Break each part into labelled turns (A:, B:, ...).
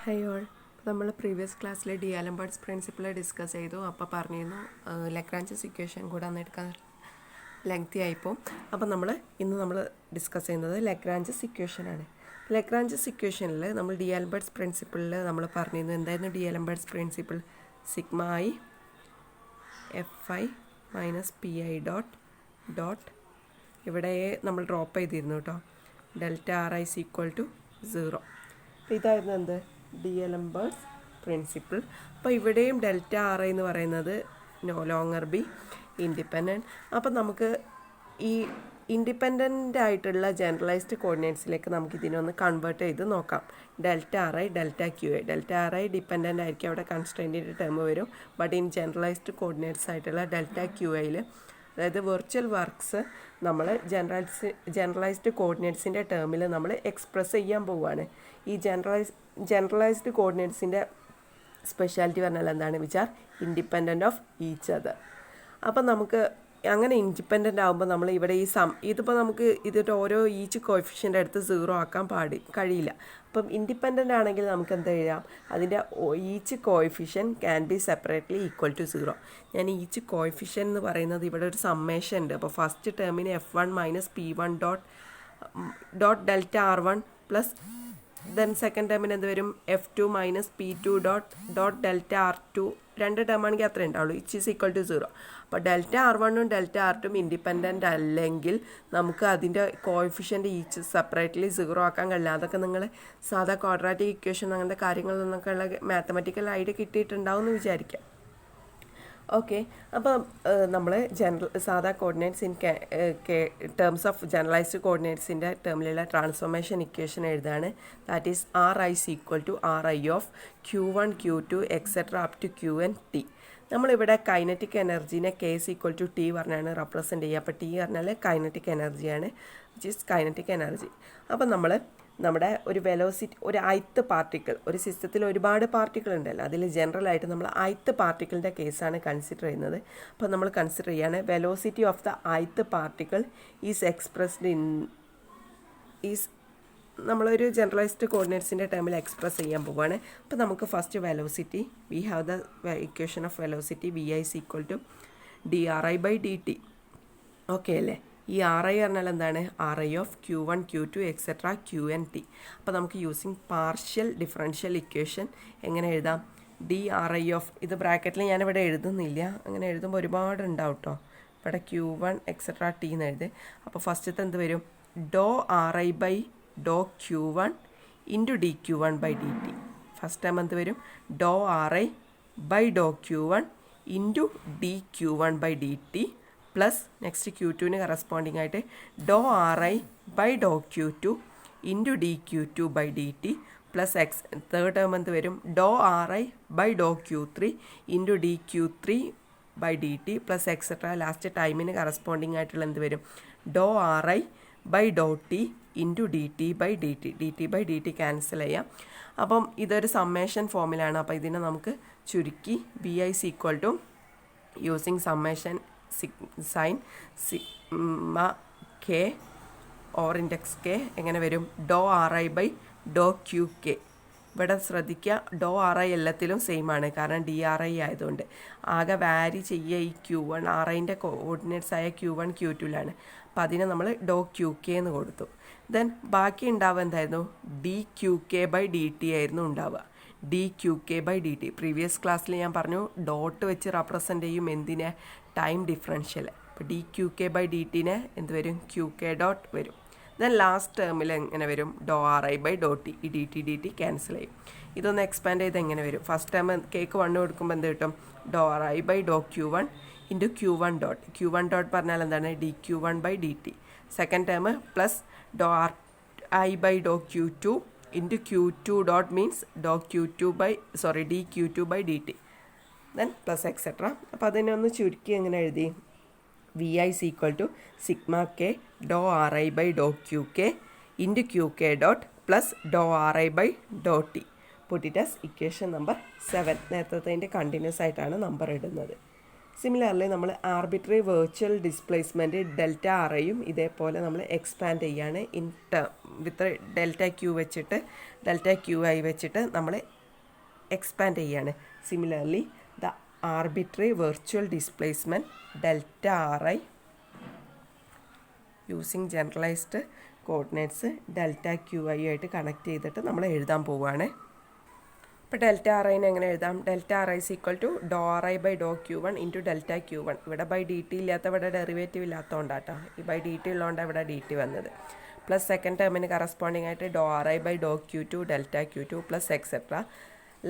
A: Hi all, നമ്മൾ previous ക്ലാസ്സിൽ ഡി-ആലംബർട്ട്സ് principle discuss ചെയ്തു. അപ്പോൾ പറഞ്ഞിരുന്നു ലഗ്രാഞ്ചസ് ഇക്വേഷൻ കൂടെ എടുക്കാൻ ലെങ്തി ആയിപ്പോൾ. അപ്പോൾ ഇന്ന് നമ്മൾ ഡിസ്കസ് ചെയ്യുന്നത് ലഗ്രാഞ്ചസ് ഇക്വേഷനാണ്. ലഗ്രാഞ്ചസ് ഇക്വേഷനിൽ നമ്മൾ ഡി-ആലംബർട്ട്സ് പ്രിൻസിപ്പിളിൽ നമ്മൾ പറഞ്ഞിരുന്നു എന്തായിരുന്നു D'Alembert's principle? Sigma I F I minus P I dot ഇവിടെ നമ്മൾ ഡ്രോപ്പ് ചെയ്തിരുന്നു കേട്ടോ. Delta R I equal to 0. ഇതായിരുന്നു എന്ത് ഡി-ആലംബർട്ട്സ് പ്രിൻസിപ്പിൾ. അപ്പോൾ ഇവിടെയും ഡെൽറ്റ ആർ ഐ എന്ന് പറയുന്നത് നോ ലോങ്ങർ ബി ഇൻഡിപെൻഡൻറ്റ്. അപ്പം നമുക്ക് ഈ ഇൻഡിപെൻഡൻ്റ് ആയിട്ടുള്ള ജനറലൈസ്ഡ് കോർഡിനേറ്റ്സിലേക്ക് നമുക്ക് ഇതിനൊന്ന് കൺവേർട്ട് ചെയ്ത് നോക്കാം. Delta R I delta Q I. Delta R I dependent ആയിരിക്കും, അവിടെ കൺസ്ട്രെയിൻറ്റിൻ്റെ ടേം വരും. ബട്ട് ഇൻ ജനറലൈസ്ഡ് കോർഡിനേറ്റ്സ് ആയിട്ടുള്ള ഡെൽറ്റ ക്യു ഐയിൽ, അതായത് വെർച്വൽ വർക്ക്സ് നമ്മൾ ജനറലൈസ്ഡ് കോർഡിനേറ്റ്സിൻ്റെ ടേമിൽ നമ്മൾ എക്സ്പ്രസ് ചെയ്യാൻ പോവുകയാണ്. ഈ ജനറലൈസ്ഡ് കോർഡിനേറ്റ്സിൻ്റെ സ്പെഷ്യാലിറ്റി പറഞ്ഞാൽ എന്താണ്? Which are independent of each other. അപ്പം നമുക്ക് അങ്ങനെ ഇൻഡിപെൻഡൻ്റ് ആകുമ്പോൾ നമ്മൾ ഇവിടെ ഇതിപ്പോൾ നമുക്ക് ഇതിട്ട് ഓരോ ഈച്ച് കോഎഫിഷ്യൻ്റ് അടുത്ത് 0 ആക്കാൻ കഴിയില്ല. അപ്പം ഇൻഡിപെൻഡൻ്റ് ആണെങ്കിൽ നമുക്ക് എന്താ എഴുതാം? അതിൻ്റെ each coefficient can be separately equal to 0. ഞാൻ ഈച്ച് കോഎഫിഷ്യൻ എന്ന് പറയുന്നത് ഇവിടെ ഒരു സമ്മേഷൻ ഉണ്ട്. അപ്പോൾ ഫസ്റ്റ് ടേമിന് F1 minus P1 dot delta R1 plus then second ടേമിന് എന്ത് വരും? F2 minus P2 dot delta R2. രണ്ട് ടേമാണെങ്കിൽ അത്രേ ഉണ്ടാവുള്ളൂ. ഇച്ച് ഈസ് ഈക്വൽ ടു 0. അപ്പോൾ ഡെൽറ്റ R1ഉം ഡെൽറ്റ R2ഉം ഇൻഡിപെൻഡൻ്റ് അല്ലെങ്കിൽ നമുക്ക് അതിൻ്റെ കോഎഫിഷ്യൻ്റ് ഈച്ച് സെപ്പറേറ്റ്ലി 0 ആക്കാൻ കഴിയില്ല. അതൊക്കെ നിങ്ങൾ സാധാ ക്വാഡ്രാറ്റിക് ഇക്വേഷൻ അങ്ങനത്തെ കാര്യങ്ങളിൽ നിന്നൊക്കെ ഉള്ള മാത്തമാറ്റിക്കൽ ഐഡിയ കിട്ടിയിട്ടുണ്ടാവും എന്ന് വിചാരിക്കാം. ഓക്കെ, അപ്പം നമ്മൾ സാധാ coordinates in terms of generalised കോർഡിനേറ്റ്സിൻ്റെ ടേമിലുള്ള ട്രാൻസ്ഫോർമേഷൻ ഇക്വേഷൻ എഴുതാണ്. That is R I is equal to R I of Q1 Q2 etcetera up to Qn T. നമ്മളിവിടെ കൈനറ്റിക് എനർജീനെ K is equal to T പറഞ്ഞാണ് represent ചെയ്യുക. അപ്പോൾ T പറഞ്ഞാൽ kinetic എനർജിയാണ്, വിച്ച് ഈസ് കൈനറ്റിക് എനർജി. അപ്പം നമ്മുടെ ഒരു വെലോസിറ്റി, ഒരു ith പാർട്ടിക്കിൾ, ഒരു സിസ്റ്റത്തിൽ ഒരുപാട് പാർട്ടിക്കിൾ ഉണ്ടല്ലോ, അതിൽ ജനറലായിട്ട് നമ്മൾ ith പാർട്ടിക്കിളിൻ്റെ കേസാണ് കൺസിഡർ ചെയ്യുന്നത്. അപ്പോൾ നമ്മൾ കൺസിഡർ ചെയ്യാണ് velocity of the ith particle is expressed നമ്മളൊരു ജനറലൈസ്ഡ് കോർഡിനേറ്റ്സിൻ്റെ ടേമിൽ എക്സ്പ്രസ് ചെയ്യാൻ പോവുകയാണ്. അപ്പോൾ നമുക്ക് first velocity, we have the equation of velocity V I is equal to dRi/dt. Okay അല്ലേ? ഈ ആർ ഐ പറഞ്ഞാൽ എന്താണ്? R I of Q1 Q2 etcetera Qn T. അപ്പോൾ നമുക്ക് യൂസിങ് പാർഷ്യൽ ഡിഫറൻഷ്യൽ ഇക്വേഷൻ എങ്ങനെ എഴുതാം? dRi ഓഫ്, ഇത് ബ്രാക്കറ്റിൽ ഞാനിവിടെ എഴുതുന്നില്ല, അങ്ങനെ എഴുതുമ്പോൾ ഒരുപാട് ഉണ്ടാവും കേട്ടോ. ഇവിടെ Q1 എക്സെട്ര T എന്ന് എഴുതി. അപ്പോൾ ഫസ്റ്റത്തെ എന്ത് വരും? Doe R I by doe Q1 into dQ1/dt. First time എന്ത് വരും? Doe R I by doe Q1 into dQ1/dt plus next Q2ന് കറസ്പോണ്ടിങ് ആയിട്ട് doe R I by doe Q2 into dQ2/dt plus third term എന്ത് വരും? Doe R I by doe Q3 into dQ3/dt plus etcetera last ടൈമിന് corresponding ആയിട്ടുള്ള എന്ത് വരും? Doe R I by Dr T into dt/dt cancel ചെയ്യാം. അപ്പം ഇതൊരു summation ഫോമിലാണ്. അപ്പോൾ ഇതിനെ നമുക്ക് ചുരുക്കി B I is equal to using summation sign sigma K or index K എങ്ങനെ വരും? Doe R I by doe Q K. ഇവിടെ ശ്രദ്ധിക്കുക, ഡോ ആർ ഐ എല്ലാത്തിലും സെയിം ആണ്, കാരണം ഡി ആർ ഐ ആയതുകൊണ്ട്. ആകെ വാരി ചെയ്യുക ഈ Q1 ആർ ഐൻ്റെ കോർഡിനേറ്റ്സ് ആയ Q1 Q2ലാണ്. അപ്പം അതിനെ നമ്മൾ ഡോ ക്യു കെ എന്ന് കൊടുത്തു. ദെൻ ബാക്കി ഉണ്ടാവുക എന്തായിരുന്നു? dQk/dt ആയിരുന്നു ഉണ്ടാവുക. dQk/dt പ്രീവിയസ് ക്ലാസ്സിൽ ഞാൻ പറഞ്ഞു ഡോട്ട് വെച്ച് റെപ്രസെൻ്റ് ചെയ്യും എന്തിനെ? Time differential. അപ്പോൾ dQk/dtനെ എന്ത് വരും? QK ഡോട്ട് വരും. ദെൻ ലാസ്റ്റ് ടേമിൽ എങ്ങനെ വരും? Doe R I by Dr T. ഈ dt ക്യാൻസൽ ചെയ്യും. ഇതൊന്ന് എക്സ്പാൻഡ് ചെയ്ത് എങ്ങനെ വരും? ഫസ്റ്റ് ടൈം കേക്ക് 1 കൊടുക്കുമ്പോൾ എന്ത് കിട്ടും? Doe R I by doe Q1 into Q1 dot. Q1 dot പറഞ്ഞാൽ എന്താണ്? dQ1/dt. Second term plus doe R I by doe Q2 into Q2 dot means dQ2/dt. Then plus etcetera. അപ്പോൾ അതിനെ ഒന്ന് ചുരുക്കി എങ്ങനെ എഴുതി? V I is equal to sigma K doe R I by doe Q K into Q K dot plus doe R I by Dr T. Put it as equation number 7. നേരത്തെ continuous ആയിട്ടാണ് number ഇടുന്നത്. Similarly നമ്മൾ arbitrary virtual displacement delta ആറയും ഇതേപോലെ നമ്മൾ expand ചെയ്യാണ് with delta Q വെച്ചിട്ട് delta Q I വെച്ചിട്ട് നമ്മൾ എക്സ്പാൻഡ് ചെയ്യാണ്. Similarly the arbitrary virtual displacement delta R I using generalised coordinates delta Q I ആയിട്ട് കണക്ട് ചെയ്തിട്ട് നമ്മൾ എഴുതാൻ പോവുകയാണ്. ഇപ്പോൾ ഡെൽറ്റ ആർ ഐനെ എങ്ങനെ എഴുതാം? Delta R I equal to do R I by Dr Q one into delta Q one. ഇവിടെ ബൈ ഡി ടി ഇല്ലാത്ത ഇവിടെ ഡെറിവേറ്റീവ് ഇല്ലാത്തതുകൊണ്ടാട്ടോ ഈ ബൈ ഡി ടി ഉള്ളതുകൊണ്ടാണ് ഇവിടെ ഡി ടി വന്നത്. പ്ലസ് സെക്കൻഡ് ടേമിന് കറസ്പോണ്ടിങ് ആയിട്ട് doe R I by Dr Q two delta Q two plus etcetera.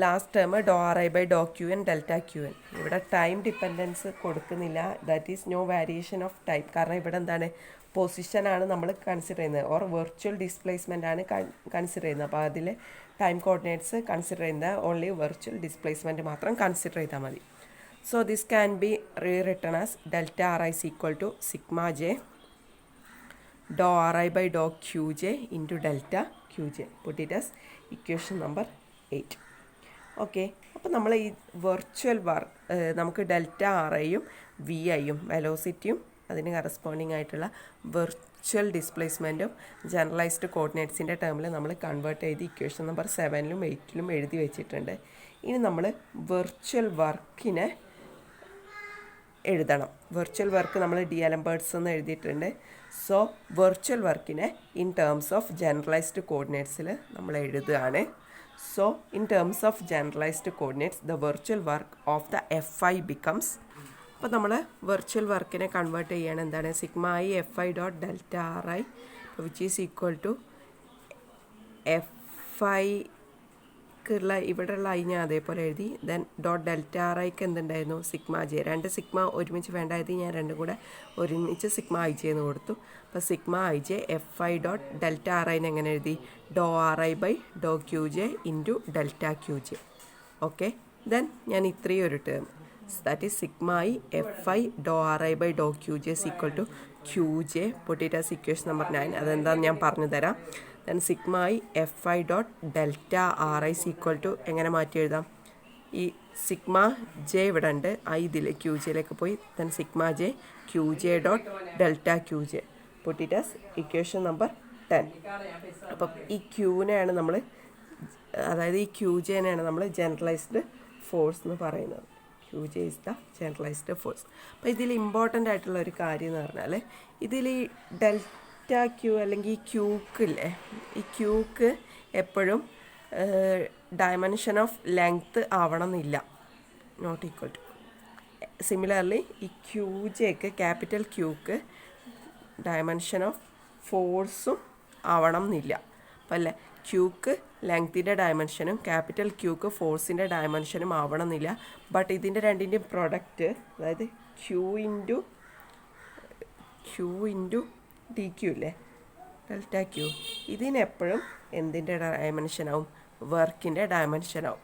A: Last term doe R I by Dr Q N delta Q N. ഇവിടെ time dependence കൊടുക്കുന്നില്ല, that is no variation of time. കാരണം ഇവിടെ എന്താണ്, പൊസിഷനാണ് നമ്മൾ consider ചെയ്യുന്നത്, or virtual displacement ആണ് consider ചെയ്യുന്നത്. അപ്പോൾ അതിൽ ടൈം കോർഡിനേറ്റ്സ് കൺസിഡർ ചെയ്യുന്ന ഓൺലി വെർച്വൽ ഡിസ്പ്ലേസ്മെൻറ്റ് മാത്രം കൺസിഡർ ചെയ്താൽ മതി. So this can be rewritten as delta R I equal to sigma J doe R I by Dr Q J into delta Q J. Put it as equation number 8. Okay, അപ്പോൾ നമ്മൾ ഈ virtual നമുക്ക് delta R ഐയും V ഐയും വെലോസിറ്റിയും അതിന് corresponding ആയിട്ടുള്ള virtual ഡിസ്പ്ലേസ്മെൻറ്റും generalised കോർഡിനേറ്റ്സിൻ്റെ ടേമിൽ നമ്മൾ കൺവേർട്ട് ചെയ്ത് ഇക്വേഷൻ നമ്പർ 7ലും 8ലും എഴുതി വെച്ചിട്ടുണ്ട്. ഇനി നമ്മൾ വെർച്വൽ വർക്കിനെ എഴുതണം. വെർച്വൽ വർക്ക് നമ്മൾ ഡി-അലംബേർട്സ് എന്ന് എഴുതിയിട്ടുണ്ട്. സോ വെർച്വൽ വർക്കിനെ ഇൻ ടേംസ് ഓഫ് ജനറലൈസ്ഡ് കോർഡിനേറ്റ്സിൽ നമ്മൾ എഴുതുകയാണ്. So in terms of generalized coordinates the virtual work of the F I becomes. അപ്പോൾ നമ്മൾ വെർച്വൽ വർക്കിനെ കൺവേർട്ട് ചെയ്യണം. എന്താണ്? Sigma I F I dot delta R I which is equal to F ഐക്കുള്ള ഇവിടെയുള്ള ഐ ഞാൻ അതേപോലെ എഴുതി. ദെൻ ഡോട്ട് ഡെൽറ്റ ആർ ഐക്ക് എന്തുണ്ടായിരുന്നു? Sigma J. 2 സിഗ്മ ഒരുമിച്ച് വേണ്ടായത് ഞാൻ രണ്ടും കൂടെ ഒരുമിച്ച് സിഗ്മ ഐ ജെ എന്ന് കൊടുത്തു. അപ്പോൾ sigma I J F I dot delta R ഐനെ എങ്ങനെ എഴുതി? Doe R I by Dr Q J into delta Q J. Okay, then ഞാൻ ഇത്രയും ഒരു term, that is sigma I fi dou ri by dou qj is equal to qj. put it as equation number 9. അതെന്താണെന്ന് ഞാൻ പറഞ്ഞു തരാം. then sigma I fi dot delta ri is equal to എങ്ങനെ മാറ്റി എഴുതാം? ഈ സിഗ്മ ജെ ഇവിടെ ഉണ്ട്, ഐ ഇതിൽ ക്യൂ ജിയിലേക്ക് പോയി. then sigma j qj dot delta qj. put it as equation number 10. അപ്പം ഈ ക്യൂനെയാണ് നമ്മൾ, അതായത് ഈ ക്യൂ ജെനെയാണ് നമ്മൾ ജനറലൈസ്ഡ് ഫോഴ്സ് എന്ന് പറയുന്നത്. Q J is the generalized force. അപ്പോൾ ഇതിൽ ഇമ്പോർട്ടൻ്റ് ആയിട്ടുള്ള ഒരു കാര്യം എന്ന് പറഞ്ഞാൽ ഇതിൽ ഈ ഡെൽറ്റ ക്യൂ അല്ലെങ്കിൽ ഈ ക്യൂക്കില്ലേ, ഈ ക്യൂക്ക് എപ്പോഴും ഡയമെൻഷൻ ഓഫ് ലെങ്ത്ത് ആവണം എന്നില്ല, നോട്ട് ഈക്വൽ ടു. സിമിലർലി ഈ ക്യൂ ജെക്ക്, ക്യാപിറ്റൽ ക്യൂക്ക് ഡയമെൻഷൻ ഓഫ് ഫോഴ്സും ആവണം എന്നില്ല. അപ്പം അല്ലേ, ക്യൂക്ക് ലെങ്ത്തിൻ്റെ ഡയമെൻഷനും ക്യാപിറ്റൽ ക്യൂക്ക് ഫോഴ്സിൻ്റെ ഡയമെൻഷനും ആവണം എന്നില്ല. ബട്ട് ഇതിൻ്റെ രണ്ടിൻ്റെയും പ്രൊഡക്റ്റ്, അതായത് ക്യൂ ഇൻറ്റു ഡി ക്യൂ ഇല്ലേ, ഡെൽറ്റ ക്യൂ, ഇതിനെപ്പോഴും എന്തിൻ്റെ ഡയമെൻഷനാവും? വർക്കിൻ്റെ ഡയമെൻഷനാവും.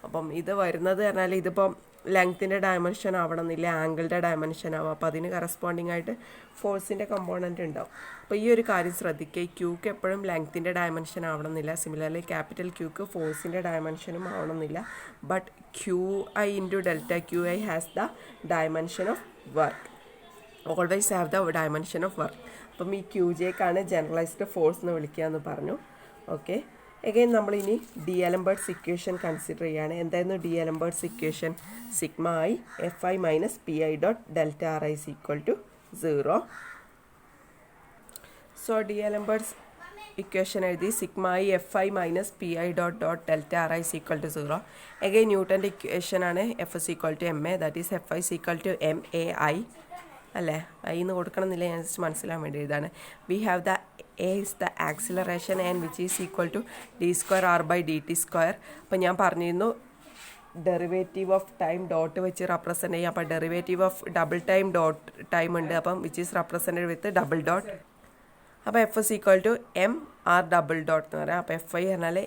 A: അപ്പം ഇത് വരുന്നത് പറഞ്ഞാൽ ഇതിപ്പം ലെങ്ത്തിൻ്റെ ഡയമെൻഷൻ ആവണം എന്നില്ല, ആംഗിളിൻ്റെ ഡയമെൻഷൻ ആവും. അപ്പോൾ അതിന് കറസ്പോണ്ടിങ് ആയിട്ട് ഫോഴ്സിൻ്റെ കമ്പോണൻറ്റ് ഉണ്ടാവും. അപ്പോൾ ഈ ഒരു കാര്യം ശ്രദ്ധിക്കുക, ഈ ക്യൂക്ക് എപ്പോഴും ലെങ്ത്തിൻ്റെ ഡയമെൻഷൻ ആവണം എന്നില്ല. സിമിലർലി ക്യാപിറ്റൽ ക്യൂക്ക് ഫോഴ്സിൻ്റെ ഡയമെൻഷനും ആവണം എന്നില്ല. But Q I into delta Q I has the dimension of work, always have the dimension of work. അപ്പം ഈ ക്യൂ ജെക്കാണ് ജനറലൈസ്ഡ് ഫോഴ്സ് എന്ന് വിളിക്കുക എന്ന് പറഞ്ഞു. ഓക്കെ, എഗെയിൻ നമ്മളിനി ഡി-അലംബേർട്സ് ഇക്വേഷൻ കൺസിഡർ ചെയ്യുകയാണ്. എന്തായിരുന്നു D'Alembert's equation? Sigma I F I minus P I dot delta R I is equal to 0. So D'Alembert's equation എഴുതി. Sigma I F I minus P I dot delta R I is equal to 0. Again ന്യൂട്ടൻ്റെ ഇക്വേഷനാണ്. F is equal to M A, that is F I is equal to M A I അല്ലേ. I എന്ന് കൊടുക്കണം എന്നില്ല, ഞാൻ just മനസ്സിലാൻ വേണ്ടി എഴുതാണ്. V have the A is the acceleration and which is equal to D square R by D T square. അപ്പം ഞാൻ പറഞ്ഞിരുന്നു ഡെറിവേറ്റീവ് ഓഫ് ടൈം ഡോട്ട് വെച്ച് റെപ്രസെൻറ്റ് ചെയ്യാം. അപ്പോൾ ഡെറിവേറ്റീവ് ഓഫ് ഡബിൾ ടൈം ഉണ്ട്, അപ്പം which is represented with double dot. അപ്പോൾ F is equal to M R double dot എന്ന് പറയാം. അപ്പോൾ എഫ് ഐ പറഞ്ഞാൽ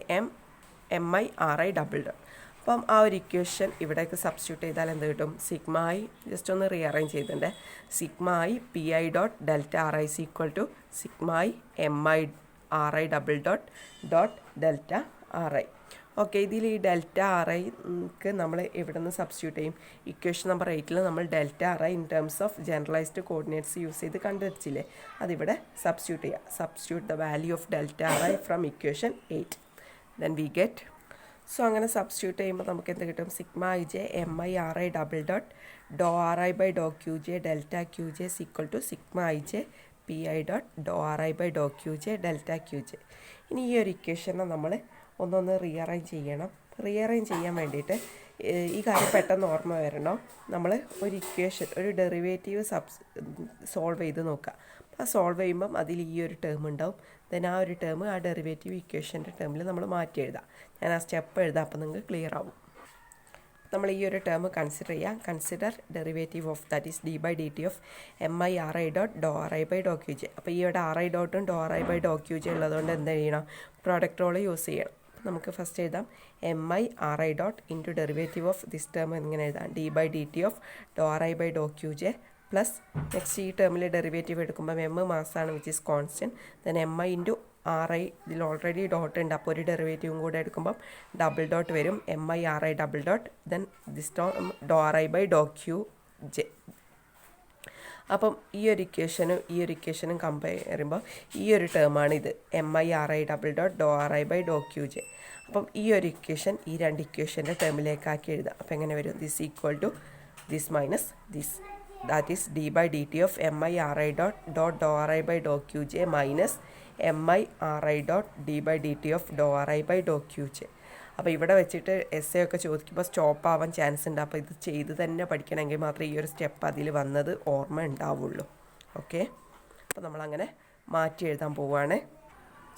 A: M I R I double dot. അപ്പം ആ ഒരു ഇക്വേഷൻ ഇവിടേക്ക് സബ്സ്റ്റിറ്റ്യൂട്ട് ചെയ്താൽ എന്ത് കിട്ടും? സിഗ്മ ഐ, ജസ്റ്റ് ഒന്ന് റീഅറേഞ്ച് ചെയ്തിട്ടുണ്ട്, sigma I P I dot delta R I is equal to sigma I M I R I double dot delta R I. Okay, ഇതിൽ ഈ ഡെൽറ്റ ആർ ഐക്ക് നമ്മൾ എവിടെ നിന്ന് സബ്സ്റ്റിറ്റ്യൂട്ട് ചെയ്യും? ഇക്വേഷൻ നമ്പർ 8 നമ്മൾ delta R I in terms of generalized coordinates use ചെയ്ത് കണ്ടുവച്ചില്ലേ, അതിവിടെ സബ്സ്റ്റിറ്റ്യൂട്ട് ചെയ്യുക. Substitute the value of delta R I from equation 8. Then we get, so അങ്ങനെ സബ്സ്റ്റിറ്റ്യൂട്ട് ചെയ്യുമ്പോൾ നമുക്ക് എന്ത് കിട്ടും? Sigma I J M I R I double dot Dr R I by Dr Q J delta Q J equal to sigma I J P I dot Dr R I by Dr Q J delta Q J. ഇനി ഈ ഒരു ഇക്വേഷനെ നമ്മൾ ഒന്നൊന്ന് rearrange ചെയ്യണം. Rearrange ചെയ്യാൻ വേണ്ടിയിട്ട് ഈ കാര്യം പെട്ടെന്ന് ഓർമ്മ വരണം. നമ്മൾ ഒരു ഇക്വേഷൻ, ഒരു ഡെറിവേറ്റീവ് സോൾവ് ചെയ്ത് നോക്കുക. അപ്പോൾ സോൾവ് ചെയ്യുമ്പം അതിൽ ഈ ഒരു ടേം ഉണ്ടാവും. ദെൻ ആ ഒരു ടേം ആ ഡെറിവേറ്റീവ് ഇക്വേഷൻ്റെ ടേമിൽ നമ്മൾ മാറ്റി എഴുതാം. ഞാൻ ആ സ്റ്റെപ്പ് എഴുതാം, അപ്പോൾ നിങ്ങൾക്ക് ക്ലിയർ ആവും. നമ്മൾ ഈ ഒരു ടേം കൺസിഡർ ചെയ്യാം. Consider derivative of that is D by D T of M I R I dot Dr R I by Dr Q J. അപ്പോൾ ഈ ഒരു ആർ ഐ ഡോട്ടും doe R I by Dr Q J ഉള്ളതുകൊണ്ട് എന്ത് ചെയ്യണം? Product role use ചെയ്യണം. നമുക്ക് first എഴുതാം M I R I dot into derivative of this term എങ്ങനെ എഴുതാം? D by D T of Dr R I by Dr Q J plus next ഈ ടേമിൽ ഡെറിവേറ്റീവ് എടുക്കുമ്പോൾ എം മാസാണ് which is constant. Then M I into R I, ഇതിൽ already dot ഉണ്ട്, അപ്പോൾ ഒരു ഡെറിവേറ്റീവും കൂടെ എടുക്കുമ്പം ഡബിൾ ഡോട്ട് വരും. M I R I double dot then this doe R I by Dr Q J. അപ്പം ഈ ഒരു ഇക്വേഷനും കമ്പയർ ചെയ്യുമ്പോൾ ഈ ഒരു ടേമാണ് ഇത്, M I R I double dot Dr R I by Dr Q J. അപ്പം ഈ ഒരു ഇക്വേഷൻ ഈ രണ്ട് ഇക്വേഷൻ്റെ ടേമിലേക്കാക്കി എഴുതാം. അപ്പോൾ എങ്ങനെ വരും? This equal to this minus this, that is D by D T of M I R I dot Dr R I by Dr Q J minus M I R I dot D by D T of Dr R I by Dr Q J. അപ്പോൾ ഇവിടെ വെച്ചിട്ട് S A ഒക്കെ ചോദിക്കുമ്പോൾ stop ആവാൻ chance ഉണ്ട്. അപ്പോൾ ഇത് ചെയ്ത് തന്നെ പഠിക്കണമെങ്കിൽ മാത്രമേ ഈ ഒരു സ്റ്റെപ്പ് അതിൽ വന്നത് ഓർമ്മ ഉണ്ടാവുള്ളൂ. ഓക്കെ, അപ്പോൾ നമ്മളങ്ങനെ മാറ്റി എഴുതാൻ പോവുകയാണ്.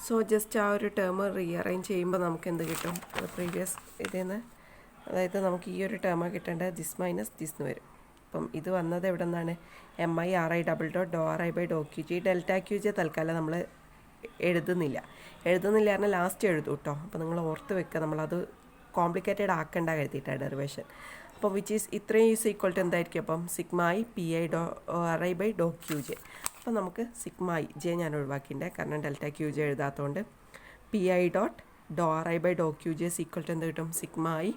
A: സോ ജസ്റ്റ് ആ ഒരു ടേം റീഅറേഞ്ച് ചെയ്യുമ്പോൾ നമുക്ക് എന്ത് കിട്ടും? പ്രീവിയസ് ഇതിൽ നിന്ന്, അതായത് നമുക്ക് ഈ ഒരു ടേം കിട്ടേണ്ടത് ദിസ് മൈനസ് ദിസ് എന്ന് വരും. അപ്പം ഇത് വന്നത് എവിടെ നിന്നാണ്? M I R I double dot Dr R I by Dr Q J. Delta Q J തൽക്കാലം നമ്മൾ എഴുതുന്നില്ല പറഞ്ഞാൽ ലാസ്റ്റ് എഴുതും കേട്ടോ. അപ്പോൾ നിങ്ങൾ ഓർത്ത് വെക്കുക, നമ്മളത് കോംപ്ലിക്കേറ്റഡ് ആക്കേണ്ട കരുതിയിട്ടാണ് ഡെറിവേഷൻ. അപ്പോൾ വിച്ച് ഈസ് ഇത്രയും ഈസ് ഈക്വൽ ടു എന്തായിരിക്കും? അപ്പം sigma I P I Dr R I by Dr Q J. അപ്പോൾ നമുക്ക് സിഗ്മ ഐ ജെ ഞാൻ ഒഴിവാക്കിയിട്ടുണ്ട്, കാരണം ഡെൽറ്റ ക്യൂ ജെ എഴുതാത്തതുകൊണ്ട്. P I dot Dr R I by Dr Q J equal to എന്ത് കിട്ടും? Sigma I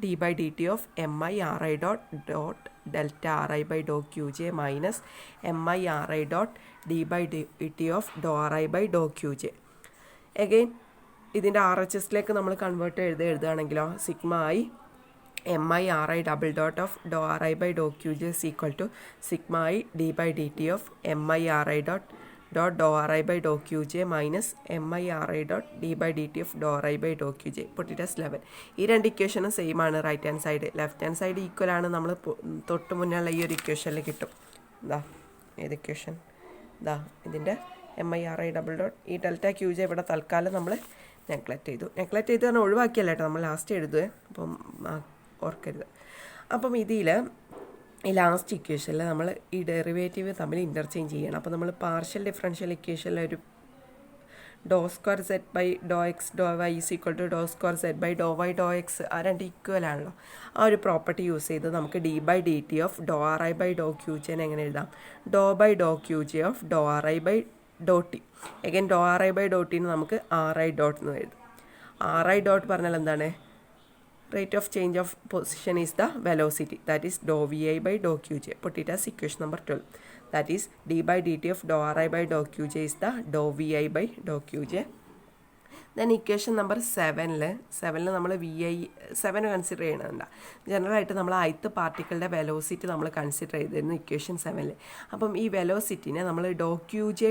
A: D by D T of M I R I dot delta R I by Dr Q J minus M I R I dot D by D T of Dr R I by Dr Q J. Again ഇതിൻ്റെ R H എസിലേക്ക് നമ്മൾ convert എഴുതുകയാണെങ്കിലോ sigma I M I R I double dot of Dr R I by Dr Q J equal to sigma I D by D T of M I R I dot Dr R I by Dr Q J minus M I R I dot D by D T of Dr R I by Dr Q J. Put it as 11. ഈ രണ്ട് ഇക്വേഷനും same ആണ്. Right hand side left hand side equal ആണ്. നമ്മൾ തൊട്ട് മുന്നുള്ള ഈ ഒരു ഇക്വേഷനിൽ കിട്ടും. ഇതാ ഏത് ഇക്വേഷൻ? ഇതാ ഇതിൻ്റെ M I R I double dot ഈ ഡെൽറ്റ ക്യൂ ജെ ഇവിടെ തൽക്കാലം നമ്മൾ നെഗ്ലക്റ്റ് ചെയ്ത് പറഞ്ഞാൽ ഒഴിവാക്കിയല്ല കേട്ടോ, നമ്മൾ ലാസ്റ്റ് എഴുതുക, അപ്പം ഓർക്കരുത്. അപ്പം ഇതിൽ ഈ ലാസ്റ്റ് ഇക്വേഷനിൽ നമ്മൾ ഈ ഡെറിവേറ്റീവ് തമ്മിൽ ഇൻ്റർചേഞ്ച് ചെയ്യണം. അപ്പോൾ നമ്മൾ പാർഷ്യൽ ഡിഫറൻഷ്യൽ ഇക്വേഷനിൽ ഒരു doe square set by Dr X doe Y is equal to doe square set by Dr Y doe X, ആ രണ്ട് ഈക്വൽ ആണല്ലോ. ആ ഒരു പ്രോപ്പർട്ടി യൂസ് ചെയ്ത് നമുക്ക് D by D T of Dr R I by Dr Q ജെനെ എങ്ങനെ എഴുതാം? Doe by Dr Q J of Dr R I by Dr T. Again doe R I by doe ടീന് നമുക്ക് R I dot എന്ന് എഴുതും. R I dot പറഞ്ഞാൽ എന്താണ്? rate of change of position is the velocity, that is dou vi by dou qj. Put it as equation number 12, that is d by dt of dou ri by dou qj is the dou vi by dou qj. Then equation number 7ൽ നമ്മൾ V I 7 consider ചെയ്യണമുണ്ട്. ജനറലായിട്ട് നമ്മൾ ith പാർട്ടിക്കിളുടെ velocity നമ്മൾ consider ചെയ്തിരുന്നു equation 7ൽ. അപ്പം ഈ വെലോസിറ്റിനെ നമ്മൾ ഡോ ക്യൂ ജെ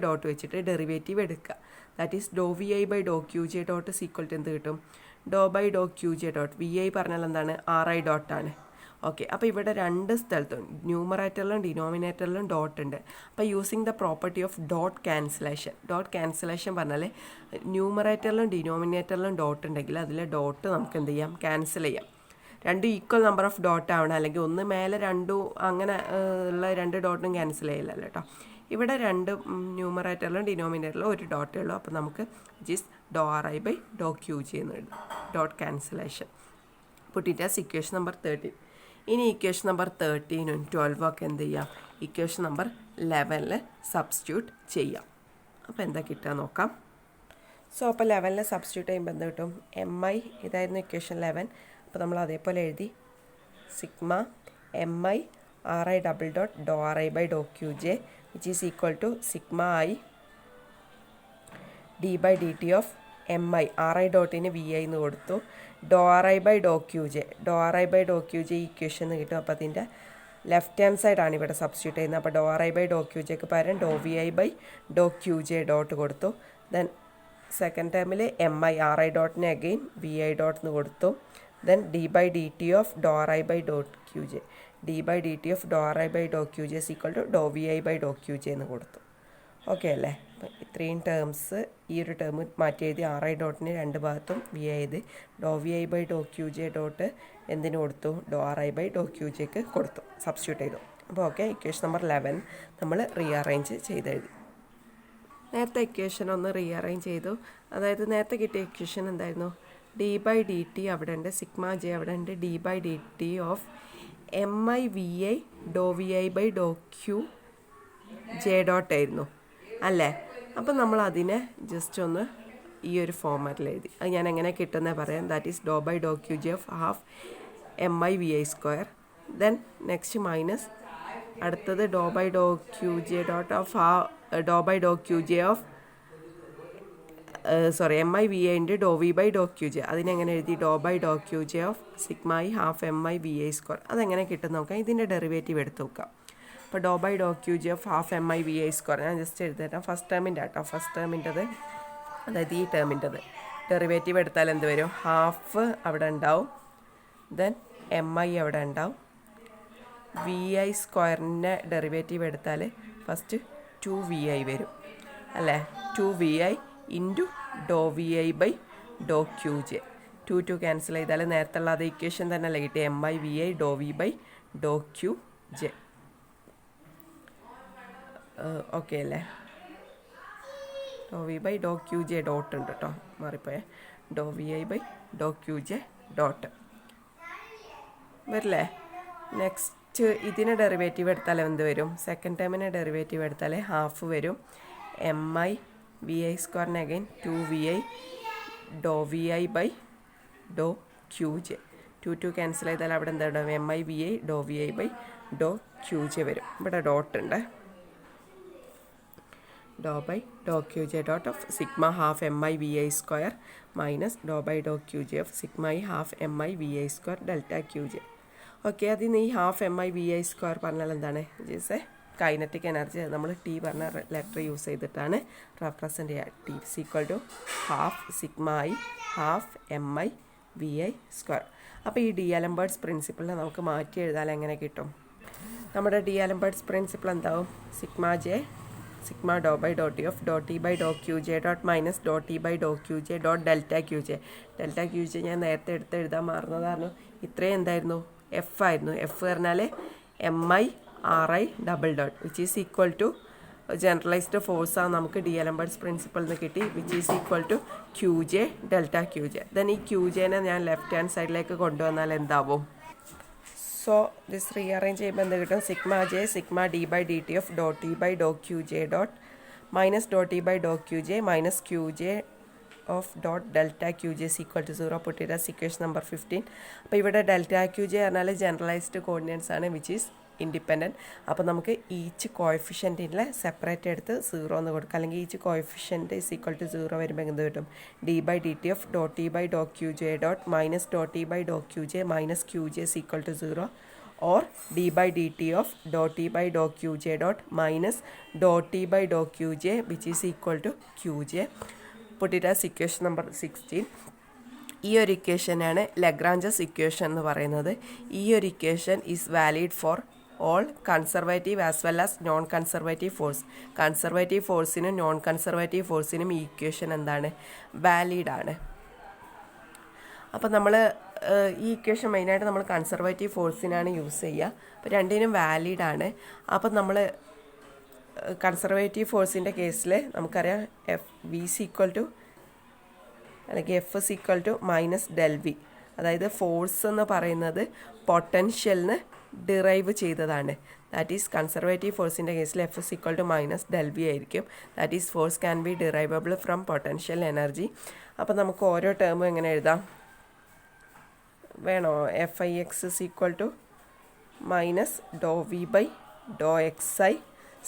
A: ഡോട്ട് വെച്ചിട്ട് ഡെറിവേറ്റീവ് എടുക്കുക. That is doe V I by Dr Q J dot equal to എന്ത് കിട്ടും? Doe by Dr Q J dot. V I പറഞ്ഞാൽ എന്താണ്? R I ഡോട്ടാണ്. ഓക്കെ, അപ്പോൾ ഇവിടെ രണ്ട് സ്ഥലത്തും ന്യൂമറേറ്ററിലും ഡിനോമിനേറ്ററിലും ഡോട്ട് ഉണ്ട്. അപ്പോൾ using the property of dot cancellation പറഞ്ഞാൽ ന്യൂമറേറ്ററിലും ഡിനോമിനേറ്ററിലും ഡോട്ട് ഉണ്ടെങ്കിൽ അതിലെ ഡോട്ട് നമുക്ക് എന്ത് ചെയ്യാം? ക്യാൻസൽ ചെയ്യാം. രണ്ട് ഈക്വൽ നമ്പർ ഓഫ് ഡോട്ട് ആവണം, അല്ലെങ്കിൽ ഒന്ന് മേലെ രണ്ടും അങ്ങനെ ഉള്ള രണ്ട് ഡോട്ടും ക്യാൻസൽ ചെയ്യില്ലല്ലോ കേട്ടോ. ഇവിടെ രണ്ട് ന്യൂമറേറ്ററിലും ഡിനോമിനേറ്ററിലും ഒരു ഡോട്ടേ ഉള്ളൂ. അപ്പോൾ നമുക്ക് ജിസ് doe R I by Dr Q J എന്ന് എഴുതും. Dot cancellation. Put it as equation number 13. ഇനി ഇക്വേഷൻ നമ്പർ 13ഉം 12ഉം ഒക്കെ എന്ത് ചെയ്യാം? ഇക്വേഷൻ നമ്പർ 11ൽ സബ്സ്റ്റിറ്റ്യൂട്ട് ചെയ്യാം. അപ്പോൾ എന്താ കിട്ടുക നോക്കാം. സോ അപ്പോൾ 11 സബ്സ്റ്റിറ്റ്യൂട്ട് ചെയ്യുമ്പോൾ എന്ത് കിട്ടും? എം ഐ ഇതായിരുന്നു ഇക്വേഷൻ 11. അപ്പോൾ നമ്മൾ അതേപോലെ എഴുതി sigma M I R I double dot Dr R I by Dr Q J which is equal to sigma I D by D T of M I R I ഡോട്ടിന് V I എന്ന് കൊടുത്തു. Doe R I by Dr Q J ഈ equation എന്ന് കിട്ടും. അപ്പോൾ അതിൻ്റെ left hand സൈഡാണ് ഇവിടെ സബ്സ്റ്റിറ്റ്യൂട്ട് ചെയ്യുന്നത്. അപ്പോൾ doe R I by Dr Q ജെക്ക് പകരം doe V I by Dr Q J dot കൊടുത്തു. ദെൻ സെക്കൻഡ് ടൈമിൽ എം ഐ ആർ ഐ ഡോട്ടിന് അഗെയിൻ വി ഐ ഡോട്ട് എന്ന് കൊടുത്തു. Then D by D T of Dr R I by Dr Q J is equal to Dr V I by Dr Q J എന്ന് കൊടുത്തു. Okay അല്ലേ? അപ്പം ഇത്രയും terms ഈ ഒരു ടേം മാറ്റി എഴുതി. ആർ ഐ ഡോട്ടിന് രണ്ട് ഭാഗത്തും വി ഐ എഴുതി. Doe V I by Dr Q J dot എന്തിനു കൊടുത്തു? Doe R I by Dr Q ജെക്ക് കൊടുത്തു, സബ്സ്റ്റിറ്റ്യൂട്ട് ചെയ്തു. അപ്പോൾ ഓക്കെ, ഇക്വേഷൻ നമ്പർ 11 നമ്മൾ റീഅറേഞ്ച് ചെയ്തെഴുതി. നേരത്തെ ഇക്വേഷൻ ഒന്ന് റീഅറേഞ്ച് ചെയ്തു. അതായത് നേരത്തെ കിട്ടിയ ഇക്വേഷൻ എന്തായിരുന്നു? ഡി ബൈ ഡി ടി അവിടെ ഉണ്ട്, സിഗ്മ ജെ അവിടെ ഉണ്ട്. D by D T of M I V I Dr V I by Dr Q J dot ആയിരുന്നു അല്ലേ? അപ്പം നമ്മൾ അതിനെ ജസ്റ്റ് ഒന്ന് ഈ ഒരു ഫോമാറ്റിൽ എഴുതി. അത് ഞാൻ എങ്ങനെ കിട്ടുന്നത് പറയാം. That is doh by Dr Q J of half M I V I square. Then next minus അടുത്തത് doh by Dr Q J dot of Dr by Dr Q J of M I V I ഉണ്ട് doh V by Dr Q J. അതിനെങ്ങനെ എഴുതി? Doh by Dr Q J of sigma I half M I V I square. അതെങ്ങനെ കിട്ടും നോക്കാം. ഇതിൻ്റെ derivative എടുത്ത് നോക്കാം. അപ്പോൾ ഡോ by Dr Q J of half M I V I square ഞാൻ ജസ്റ്റ് എഴുതേട്ടാം. ഫസ്റ്റ് ടേമിൻ്റെത് അതായത് ഈ ടേമിൻ്റെത് ഡെറിവേറ്റീവ് എടുത്താൽ എന്ത് വരും? ഹാഫ് അവിടെ ഉണ്ടാവും, ദെൻ എം ഐ അവിടെ ഉണ്ടാവും. വി ഐ സ്ക്വയറിൻ്റെ ഡെറിവേറ്റീവ് എടുത്താൽ ഫസ്റ്റ് 2vi വരും അല്ലേ? 2vi into Dr V I by Dr Q J. 2 cancel ചെയ്താൽ നേരത്തെ ഉള്ള അത് ഇക്വേഷൻ തന്നെ അല്ലേ കിട്ടിയ? M I V I Dr V by Dr Q J. Okay അല്ലേ? Doh V by Dr Q J dot ഉണ്ട് കേട്ടോ, മാറിപ്പോയേ. Doh V I by Dr Q J dot വരില്ലേ? നെക്സ്റ്റ് ഇതിന് ഡെറിവേറ്റീവ് എടുത്താൽ എന്ത് വരും? സെക്കൻഡ് ടൈമിന് ഡെറിവേറ്റീവ് എടുത്താൽ ഹാഫ് വരും. എം ഐ വി ഐ സ്ക്വയറിന് again 2vi doh V I by Dr Q J. 2 cancel ചെയ്താൽ അവിടെ എന്താ? M I V I Dr V I by Dr Q J വരും. ഇവിടെ ഡോട്ട് ഉണ്ട്. Doh by Dr Q J dot of sigma half M I V I square minus Dr by Dr Q J of sigma I half M I V I square delta Q J. Okay, അതിന് ഈ half M I V I square പറഞ്ഞാൽ എന്താണ്? Just kinetic energy. നമ്മൾ T പറഞ്ഞ letter use ചെയ്തിട്ടാണ് represent ചെയ്യുക. T is equal to half sigma I half M I V I square. അപ്പോൾ ഈ ഡി-അലംബേർട്സ് പ്രിൻസിപ്പിളിനെ നമുക്ക് മാറ്റി എഴുതാൻ എങ്ങനെ കിട്ടും? നമ്മുടെ ഡി-അലംബേർട്സ് പ്രിൻസിപ്പിൾ എന്താവും? സിഗ്മ ഡോ by Dr T of Dr T by Dr Q J dot minus Dr T by Dr Q J dot delta Q J. Delta Q J ഞാൻ നേരത്തെ എഴുതാൻ മാറുന്നതായിരുന്നു. ഇത്രയും എന്തായിരുന്നു? എഫ് ആയിരുന്നു. എഫ് പറഞ്ഞാൽ M I R I double dot which is equal to generalized ഫോഴ്സാണ് നമുക്ക് D'Alembert's പ്രിൻസിപ്പിളിൽ നിന്ന് കിട്ടി. Which is equal to Q J delta Q J. Then ഈ ക്യൂ ജെനെ ഞാൻ ലെഫ്റ്റ് ഹാൻഡ് സൈഡിലേക്ക് കൊണ്ടുവന്നാൽ എന്താവും? സോ ദിസ് റീഅറേഞ്ച് ചെയ്യുമ്പോൾ എന്ത് കിട്ടും? Sigma J sigma D by D T of Dr T by Dr Q J dot minus Dr T by Dr Q J minus Q J of dot delta Q J is equal to 0. put it as equation number 15. അപ്പോൾ ഇവിടെ delta Q J പറഞ്ഞാൽ generalised coordinates ആണ് which is independent. അപ്പോൾ നമുക്ക് each കോഎഫിഷ്യൻറ്റിനെ separate എടുത്ത് 0 എന്ന് കൊടുക്കാം. അല്ലെങ്കിൽ each coefficient is equal to 0 വരുമ്പോൾ എന്ത് കിട്ടും? D by D T of Dr T by Dr Q J dot minus Dr T by Dr Q J minus Q J is equal to 0. or d by dt of dot t by dot qj dot minus dot t by dot qj which is equal to qj. Put it as equation number 16. ഈ ഒരു ഇക്വേഷനാണ് Lagrange's equation എന്ന് പറയുന്നത്. ഈ ഒരു equation is valid for all conservative as well as non conservative force. Conservative ഫോഴ്സിനും non conservative ഫോഴ്സിനും ഈ equation എന്താണ്? വാലിഡാണ്. അപ്പോൾ നമ്മൾ ഈ ഇക്വേഷൻ മെയിനായിട്ട് നമ്മൾ കൺസർവേറ്റീവ് ഫോഴ്സിനാണ് യൂസ് ചെയ്യുക. അപ്പോൾ രണ്ടിനും വാലിഡാണ്. അപ്പം നമ്മൾ കൺസർവേറ്റീവ് ഫോഴ്സിൻ്റെ കേസിൽ നമുക്കറിയാം F V C equal to അല്ലെങ്കിൽ F is equal to minus del V. അതായത് ഫോഴ്സ് എന്ന് പറയുന്നത് പൊട്ടൻഷ്യലിന് ഡിറൈവ് ചെയ്തതാണ്. ദാറ്റ് ഈസ് കൺസർവേറ്റീവ് ഫോഴ്സിൻ്റെ കേസിൽ F is equal to minus del V ആയിരിക്കും. That is force can be derivable from potential energy. അപ്പോൾ നമുക്ക് ഓരോ ടേമും എങ്ങനെ എഴുതാം? വേണോ? F I X is equal to minus doh V by Dr X I.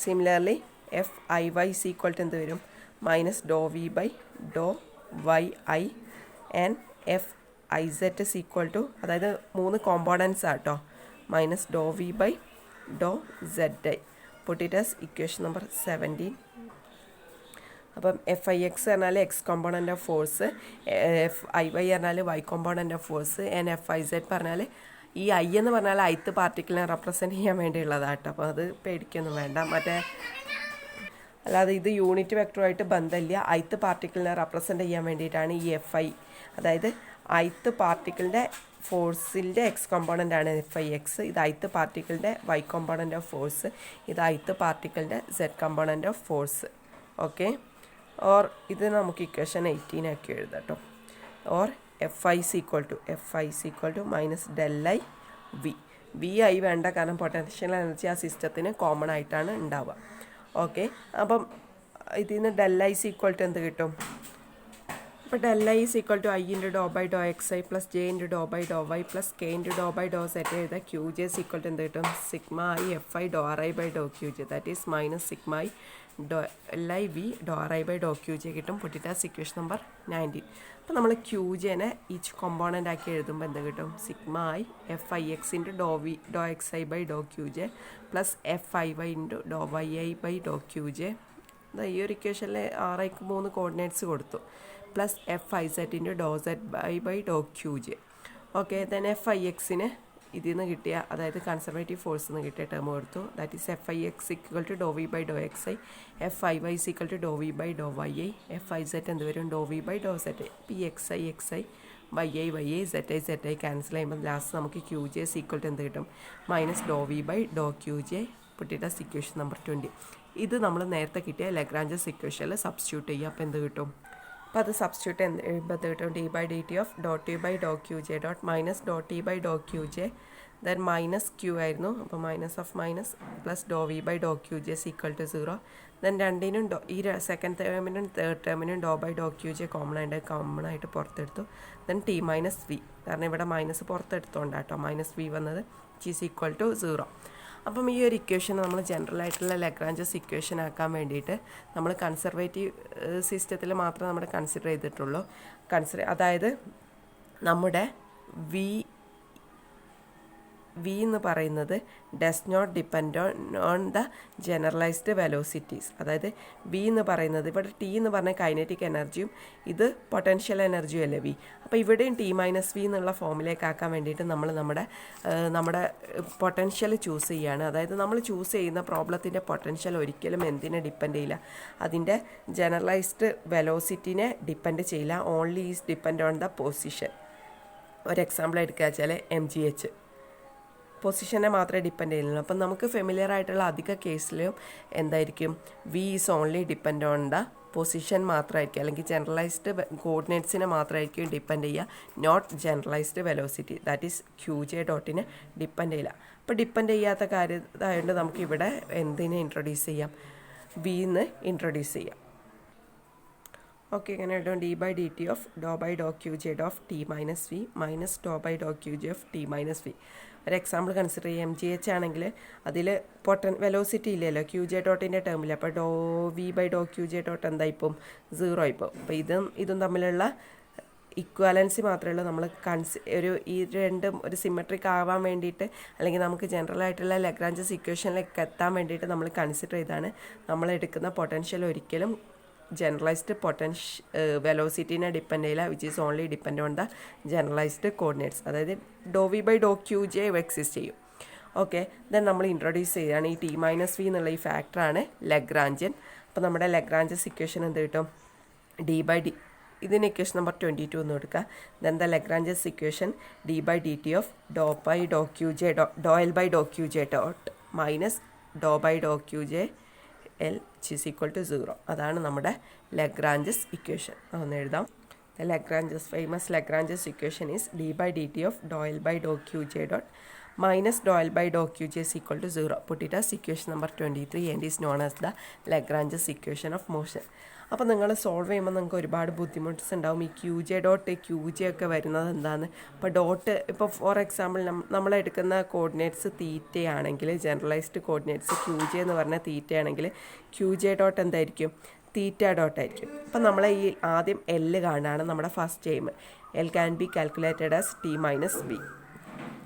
A: Similarly F I Y is equal to എന്ത് വരും? Minus doh V by Dr Y I. And F I Z is equal to, അതായത് 3 components ആട്ടോ, minus doh V by doh Z I. Put it as equation number 17. അപ്പം F I X പറഞ്ഞാൽ X component of force, F I Y പറഞ്ഞാൽ Y component of force, and F I Z പറഞ്ഞാൽ ഈ I എന്ന് പറഞ്ഞാൽ ith പാർട്ടിക്കിളിനെ represent ചെയ്യാൻ വേണ്ടിയുള്ളതാട്ടോ. അപ്പോൾ അത് പേടിക്കൊന്നും വേണ്ട. അല്ലാതെ ഇത് യൂണിറ്റ് വെക്ടറുമായിട്ട് ബന്ധമില്ല. ith പാർട്ടിക്കിളിനെ റെപ്രസെൻറ്റ് ചെയ്യാൻ വേണ്ടിയിട്ടാണ് ഈ എഫ് ഐ. അതായത് ith പാർട്ടിക്കിളിൻ്റെ ഫോഴ്സിൻ്റെ എക്സ് കോമ്പോണൻ്റ് ആണ് എഫ് ഐ എക്സ്. ഇത് ith പാർട്ടിക്കിളിൻ്റെ വൈ കോമ്പോണൻ്റ് ഓഫ് ഫോഴ്സ്, ഇത് ith പാർട്ടിക്കിളിൻ്റെ Z component of force. Okay. Or ഇത് നമുക്ക് ഇക്വേഷൻ 18 ആക്കി എഴുതാം കേട്ടോ. Or F I is equal to minus del I V. V I വേണ്ട, കാരണം പൊട്ടൻഷ്യൽ എനർജി ആ സിസ്റ്റത്തിന് കോമൺ ആയിട്ടാണ് ഉണ്ടാവുക. ഓക്കെ. അപ്പം ഇതിൽ നിന്ന് del I is equal to എന്ത് കിട്ടും? അപ്പോൾ del I is equal to I into doh by Dr X I plus J into doh by Dr Y plus K into doh by doh Z എഴുതാം. Q J is equal to എന്ത് കിട്ടും? Sigma I F I Dr R I by Dr Q J. That is minus sigma I doh L I V doh R I by Dr Q J കിട്ടും. പുട്ടിട്ട് equation number 19. അപ്പോൾ നമ്മൾ Q ജെനെ each component ആക്കി എഴുതുമ്പോൾ എന്ത് കിട്ടും? Sigma I F I X into Dr V ഡോ X I by Dr Q J plus F I Y into ഡോ Y I by Dr Q J. ഈ ഒരു ഇക്വേഷനിൽ ആർ ഐക്ക് 3 കോർഡിനേറ്റ്സ് കൊടുത്തു. Plus F I Z into ഡോ Z by Dr Q J. Okay. Then F I എക്സിന് ഇതിൽ നിന്ന് കിട്ടിയ, അതായത് കൺസർവേറ്റീവ് ഫോഴ്സിൽ നിന്ന് കിട്ടിയ ടേം കൊടുത്തു. That is F I X equal to Dr V by Dr X I, F I Y equal to Dr V by Dr Y I, F I Z എന്ത് വരും? Doh V by doh Z I. P X I Y I Z I cancel ചെയ്യുമ്പോൾ last നമുക്ക് Q J equal to എന്ത് കിട്ടും? Minus doh V by Dr Q J. പുട്ടിട്ട് equation number 20. ഇത് നമ്മൾ നേരത്തെ കിട്ടിയ ലഗ്രാഞ്ചസ് ഇക്വേഷനിൽ സബ്സ്റ്റിറ്റ്യൂട്ട് ചെയ്യുക. അപ്പോൾ എന്ത് കിട്ടും? അപ്പോൾ അത് സബ്സ്റ്റിറ്റ്യൂട്ട് എന്ത് കിട്ടും? D by D T of Dr T by Dr Q J dot minus Dr T by Dr Q J. Then minus Q ആയിരുന്നു, അപ്പോൾ minus of minus plus doh V by Dr Q J equal to 0. Then രണ്ടിനും ഈ second ടേമിനും third ടേമിനും doh by Dr Q J common ആയിട്ട് പുറത്തെടുത്തു. Then T minus V, കാരണം ഇവിടെ മൈനസ് പുറത്തെടുത്തോണ്ടാട്ടോ മൈനസ് വി വന്നത്, ഈസ് ഈക്വൽ ടു 0. അപ്പം ഈ ഒരു ഇക്വേഷൻ നമ്മൾ ജനറൽ ആയിട്ടുള്ള ലഗ്രാഞ്ചസ് ഇക്വേഷൻ ആക്കാൻ വേണ്ടിയിട്ട് നമ്മൾ കൺസർവേറ്റീവ് സിസ്റ്റത്തിൽ മാത്രമേ നമ്മൾ കൺസിഡർ ചെയ്തിട്ടുള്ളൂ. അതായത് നമ്മുടെ വി എന്ന് പറയുന്നത് does not depend on the generalized velocities. അതായത് വി എന്ന് പറയുന്നത്, ഇവിടെ ടി എന്ന് പറഞ്ഞ കൈനറ്റിക് എനർജിയും ഇത് പൊട്ടൻഷ്യൽ എനർജിയും അല്ലേ വി. അപ്പോൾ ഇവിടെയും ടി മൈനസ് വി എന്നുള്ള ഫോമിലേക്ക് ആക്കാൻ വേണ്ടിയിട്ട് നമ്മൾ നമ്മുടെ പൊട്ടൻഷ്യൽ ചൂസ് ചെയ്യുകയാണ്. അതായത് നമ്മൾ ചൂസ് ചെയ്യുന്ന പ്രോബ്ലത്തിൻ്റെ പൊട്ടൻഷ്യൽ ഒരിക്കലും എന്തിനെ ഡിപ്പെൻഡ് ചെയ്യില്ല? അതിൻ്റെ ജനറലൈസ്ഡ് വെലോസിറ്റിനെ ഡിപ്പെൻഡ് ചെയ്യില്ല. Only is depend on the position. ഒരു എക്സാമ്പിൾ എടുക്കുക വെച്ചാൽ MGH പൊസിഷനെ മാത്രമേ ഡിപ്പെൻഡ് ചെയ്യുള്ളൂ. അപ്പം നമുക്ക് ഫെമിലിയർ ആയിട്ടുള്ള അധിക കേസിലും എന്തായിരിക്കും? V is only depend on the position മാത്രമായിരിക്കും, അല്ലെങ്കിൽ ജനറലൈസ്ഡ് കോർഡിനേറ്റ്സിനെ മാത്രമായിരിക്കും ഡിപ്പെൻഡ് ചെയ്യുക, not generalized velocity. That is Q J ഡോട്ടിനെ ഡിപ്പെൻഡ് ചെയ്യില്ല. അപ്പോൾ ഡിപ്പെൻഡ് ചെയ്യാത്ത കാര്യമായതുകൊണ്ട് നമുക്കിവിടെ എന്തിനെ ഇൻട്രൊഡ്യൂസ് ചെയ്യാം? വിന്ന് ഇൻട്രൊഡ്യൂസ് ചെയ്യാം. ഓക്കെ. ഇങ്ങനെ ഇടും D by D T of Dr by Dr Q J of T minus V minus Dr by Dr Q J of T minus V. ഒരു എക്സാമ്പിൾ കൺസിഡർ ചെയ്യാം. MGH ആണെങ്കിൽ അതിൽ വെലോസിറ്റി ഇല്ലല്ലോ ക്യൂ ജെ ഡോട്ടിൻ്റെ ടേമിൽ. അപ്പോൾ doh V by Dr Q J dot എന്തായിപ്പോൾ? 0 ആയിപ്പോൾ. അപ്പോൾ ഇതും തമ്മിലുള്ള ഇക്വാലൻസി മാത്രമേ ഉള്ളൂ. നമ്മൾ ഈ രണ്ടും ഒരു സിമെട്രിക് ആവാൻ വേണ്ടിയിട്ട്, അല്ലെങ്കിൽ നമുക്ക് ജനറൽ ആയിട്ടുള്ള ലഗ്രാഞ്ചസ് ഇക്വേഷനിലേക്ക് എത്താൻ വേണ്ടിയിട്ട് നമ്മൾ കൺസിഡർ ചെയ്താണ് നമ്മൾ എടുക്കുന്ന പൊട്ടൻഷ്യൽ ഒരിക്കലും ജനറലൈസ്ഡ് വെലോസിറ്റിനെ ഡിപ്പെൻഡ് ചെയ്യില്ല, which is only depend on the generalized coordinates. അതായത് doh V by Dr Q J exist ചെയ്യും. ഓക്കെ. ദെൻ നമ്മൾ ഇൻട്രൊഡ്യൂസ് ചെയ്യുകയാണ് ഈ ടി മൈനസ് വി എന്നുള്ള ഈ ഫാക്ടറാണ് ലഗ്രാഞ്ചൻ. അപ്പോൾ നമ്മുടെ ലഗ്രാഞ്ചസ് ഇക്വേഷൻ എന്ത് കിട്ടും? ഡി ബൈ ഡി, ഇതിന് ഇക്വേഷൻ നമ്പർ 22 എന്ന് കൊടുക്കുക. Then the Lagrange's equation D by D T of Dr by Dr Q J ഡോ L by Dr Q J dot minus Dr by Dr Q J L is equal to 0. അതാണ് നമ്മുടെ Lagrange's equation. അതൊന്ന് എഴുതാം. The Lagrange's famous Lagrange's equation is d by dt of dou L by dou Qj dot minus dou L by dou Qj is equal to 0. Put it as equation number 23 and is known as the Lagrange's equation of motion. അപ്പോൾ നിങ്ങൾ solve ചെയ്യുമ്പോൾ നിങ്ങൾക്ക് ഒരുപാട് ബുദ്ധിമുട്ട്സ് ഉണ്ടാവും. ഈ Q J dot Q J ഒക്കെ വരുന്നത് എന്താണ്? ഇപ്പോൾ ഡോട്ട് ഇപ്പോൾ ഫോർ എക്സാമ്പിൾ നമ്മളെടുക്കുന്ന കോർഡിനേറ്റ്സ് തീറ്റയാണെങ്കിൽ, ജനറലൈസ്ഡ് കോർഡിനേറ്റ്സ് ക്യൂ ജെ എന്ന് പറഞ്ഞ തീറ്റയാണെങ്കിൽ ക്യൂ ജെ ഡോട്ട് എന്തായിരിക്കും? തീറ്റ ഡോട്ട് ആയിരിക്കും. അപ്പം നമ്മൾ ഈ ആദ്യം എൽ കാണാണ് നമ്മുടെ first aim. L can be calculated as T minus B.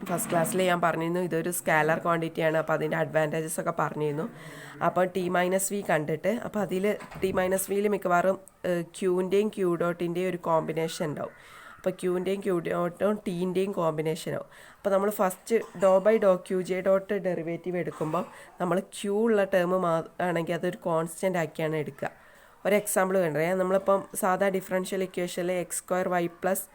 A: First ക്ലാസ്സിൽ ഞാൻ പറഞ്ഞിരുന്നു ഇതൊരു സ്കാലർ ക്വാണ്ടിറ്റിയാണ്, അപ്പോൾ അതിൻ്റെ അഡ്വാൻറ്റേജസ് ഒക്കെ പറഞ്ഞിരുന്നു. അപ്പോൾ ടി മൈനസ് വി കണ്ടിട്ട്, അപ്പോൾ അതിൽ ടി മൈനസ് വിയിൽ മിക്കവാറും ക്യൂവിൻ്റെയും ക്യൂ ഡോട്ടിൻ്റെയും ഒരു കോമ്പിനേഷൻ ഉണ്ടാവും. അപ്പോൾ ക്യൂവിൻ്റെയും ക്യൂ ഡോട്ടും ടീൻ്റെയും കോമ്പിനേഷൻ ആവും. അപ്പോൾ നമ്മൾ ഫസ്റ്റ് ഡോ by Dr Q J dot derivative എടുക്കുമ്പോൾ നമ്മൾ ക്യൂ ഉള്ള ടേം ആണെങ്കിൽ അതൊരു കോൺസ്റ്റൻ്റ് ആക്കിയാണ് എടുക്കുക. ഒരു എക്സാമ്പിൾ കണ്ടേ, നമ്മളിപ്പം സാധാ ഡിഫറൻഷ്യൽ ഇക്വേഷനിൽ X square Y plus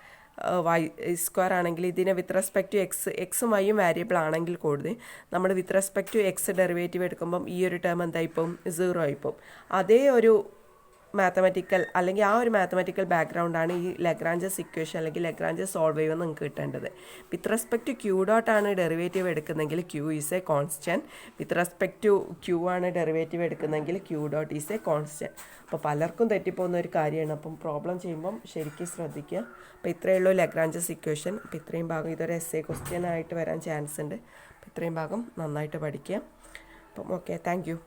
A: Y square ആണെങ്കിൽ ഇതിനെ വിത്ത് റെസ്പെക്ട് ടു എക്സും വൈയും വേരിയബിൾ ആണെങ്കിൽ കൂടുതൽ നമ്മൾ with respect to X derivative എടുക്കുമ്പം ഈ ഒരു ടേം എന്തായിപ്പോവും? 0 ആയിപ്പോവും. അതേ ഒരു മാത്തമാറ്റിക്കൽ അല്ലെങ്കിൽ ആ ഒരു മാത്തമാറ്റിക്കൽ ബാക്ക്ഗ്രൗണ്ടാണ് ഈ ലഗ്രാഞ്ചസ് ഇക്വേഷൻ അല്ലെങ്കിൽ ലഗ്രാഞ്ചസ് സോൾവ് ചെയ്യുമെന്ന് നിങ്ങൾക്ക് കിട്ടേണ്ടത്. വിത്ത് റെസ്പെക്ട് ടു ക്യൂ ഡോട്ടാണ് ഡെറിവേറ്റീവ് എടുക്കുന്നതെങ്കിൽ Q is a constant. With respect to Q ആണ് ഡെറിവേറ്റീവ് എടുക്കുന്നതെങ്കിൽ Q dot is a constant. അപ്പോൾ പലർക്കും തെറ്റിപ്പോകുന്ന ഒരു കാര്യമാണ്. അപ്പം പ്രോബ്ലം ചെയ്യുമ്പം ശരിക്കും ശ്രദ്ധിക്കുക. അപ്പോൾ ഇത്രയേ ഉള്ളൂ ലഗ്രാഞ്ചസ് ഇക്വേഷൻ. അപ്പോൾ ഇത്രയും ഭാഗം ഇതൊരു എസ്സേ ക്വസ്റ്റ്യൻ ആയിട്ട് വരാൻ ചാൻസ് ഉണ്ട്. അപ്പോൾ ഇത്രയും ഭാഗം നന്നായിട്ട് പഠിക്കുക. അപ്പം ഓക്കെ, താങ്ക് യു.